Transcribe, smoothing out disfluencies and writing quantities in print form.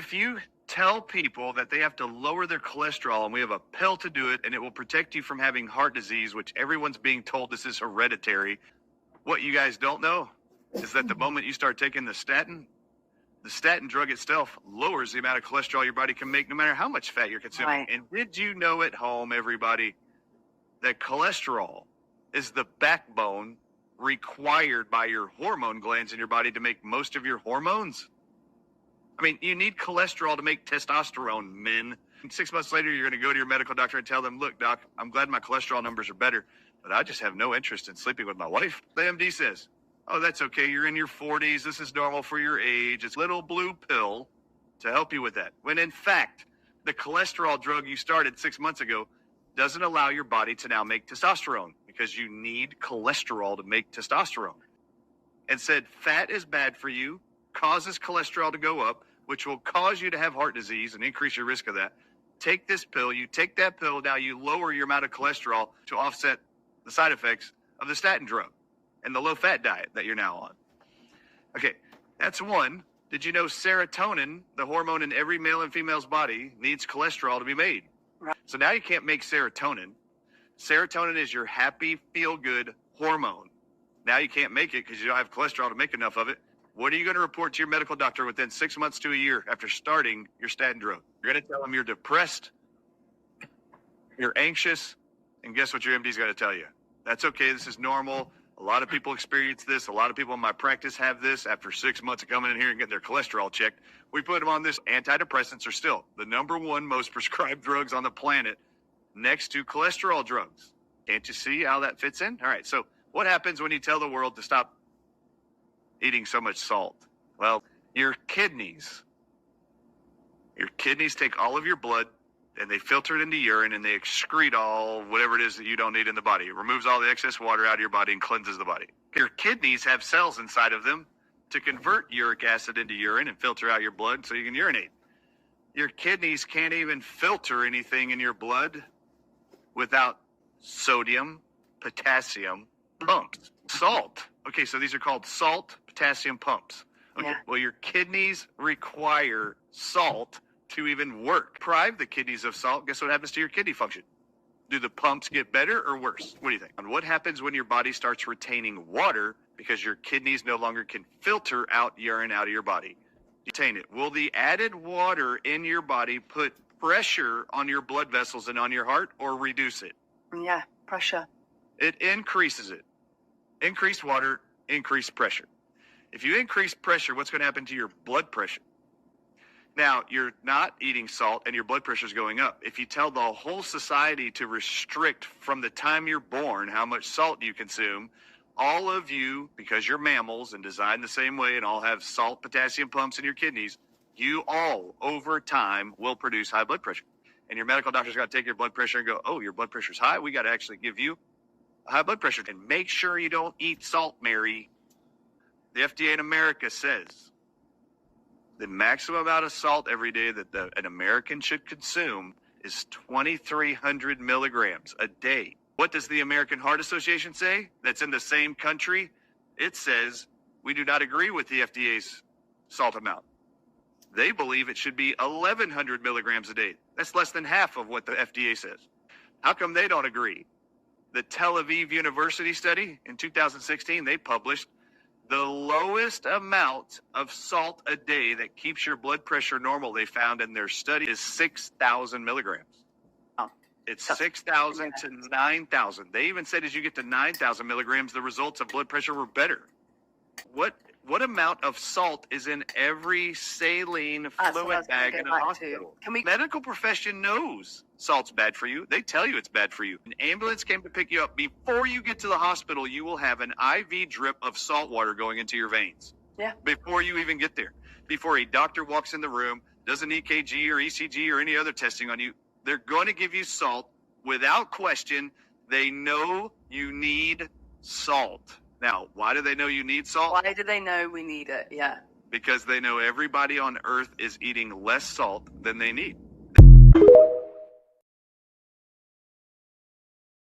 If you tell people that they have to lower their cholesterol and we have a pill to do it and it will protect you from having heart disease, which everyone's being told this is hereditary, what you guys don't know is that the moment you start taking the statin drug itself lowers the amount of cholesterol your body can make no matter how much fat you're consuming. Right. And did you know at home, everybody, that cholesterol is the backbone required by your hormone glands in your body to make most of your hormones? I mean, you need cholesterol to make testosterone, men. 6 months later, you're going to go to your medical doctor and tell them, look, doc, I'm glad my cholesterol numbers are better, but I just have no interest in sleeping with my wife. The MD says, oh, that's okay. You're in your 40s. This is normal for your age. It's a little blue pill to help you with that. When in fact, the cholesterol drug you started 6 months ago doesn't allow your body to now make testosterone because you need cholesterol to make testosterone. And said fat is bad for you, causes cholesterol to go up, which will cause you to have heart disease and increase your risk of that. Take this pill, you take that pill, now you lower your amount of cholesterol to offset the side effects of the statin drug and the low-fat diet that you're now on. Okay, that's one. Did you know serotonin, the hormone in every male and female's body, needs cholesterol to be made? Right. So now you can't make serotonin. Serotonin is your happy, feel-good hormone. Now you can't make it because you don't have cholesterol to make enough of it. What are you going to report to your medical doctor within 6 months to a year after starting your statin drug? You're going to tell them you're depressed, you're anxious, and guess what your MD's going to tell you? That's okay. This is normal. A lot of people experience this. A lot of people in my practice have this after 6 months of coming in here and getting their cholesterol checked. We put them on this. Antidepressants are still the number one most prescribed drugs on the planet next to cholesterol drugs. Can't you see how that fits in? All right. So what happens when you tell the world to stop eating so much salt? Well, your kidneys take all of your blood and they filter it into urine and they excrete all whatever it is that you don't need in the body. It removes all the excess water out of your body and cleanses the body. Your kidneys have cells inside of them to convert uric acid into urine and filter out your blood so you can urinate. Your kidneys can't even filter anything in your blood without sodium, potassium pumps. Salt. Okay, so these are called salt potassium pumps. Okay, Yeah. well, your kidneys require salt to even work. Deprive the kidneys of salt, guess what happens to your kidney function? Do the pumps get better or worse? What do you think? And what happens when your body starts retaining water because your kidneys no longer can filter out urine out of your body? Retain it. Will the added water in your body put pressure on your blood vessels and on your heart or reduce it? Yeah, pressure. It increases it. Increased water, increased pressure. If you increase pressure, what's going to happen to your blood pressure? Now, you're not eating salt and your blood pressure is going up. If you tell the whole society to restrict from the time you're born how much salt you consume, all of you, because you're mammals and designed the same way and all have salt potassium pumps in your kidneys, you all over time will produce high blood pressure. And your medical doctor's got to take your blood pressure and go, oh, your blood pressure's high. We got to actually give you a high blood pressure. And make sure you don't eat salt, Mary. The FDA in America says the maximum amount of salt every day that an American should consume is 2,300 milligrams a day. What does the American Heart Association say? That's in the same country. It says we do not agree with the FDA's salt amount. They believe it should be 1,100 milligrams a day. That's less than half of what the FDA says. How come they don't agree? The Tel Aviv University study in 2016, they published the lowest amount of salt a day that keeps your blood pressure normal, they found in their study, is 6,000 milligrams. Oh, it's 6,000 to 9,000. They even said as you get to 9,000 milligrams, the results of blood pressure were better. What amount of salt is in every saline fluid bag in a hospital? Medical profession knows salt's bad for you. They tell you it's bad for you. An ambulance came to pick you up. Before you get to the hospital, you will have an IV drip of salt water going into your veins. Yeah. Before you even get there. Before a doctor walks in the room, does an EKG or ECG or any other testing on you, they're going to give you salt without question. They know you need salt. Now, why do they know you need salt? Why do they know we need it? Yeah. Because they know everybody on Earth is eating less salt than they need.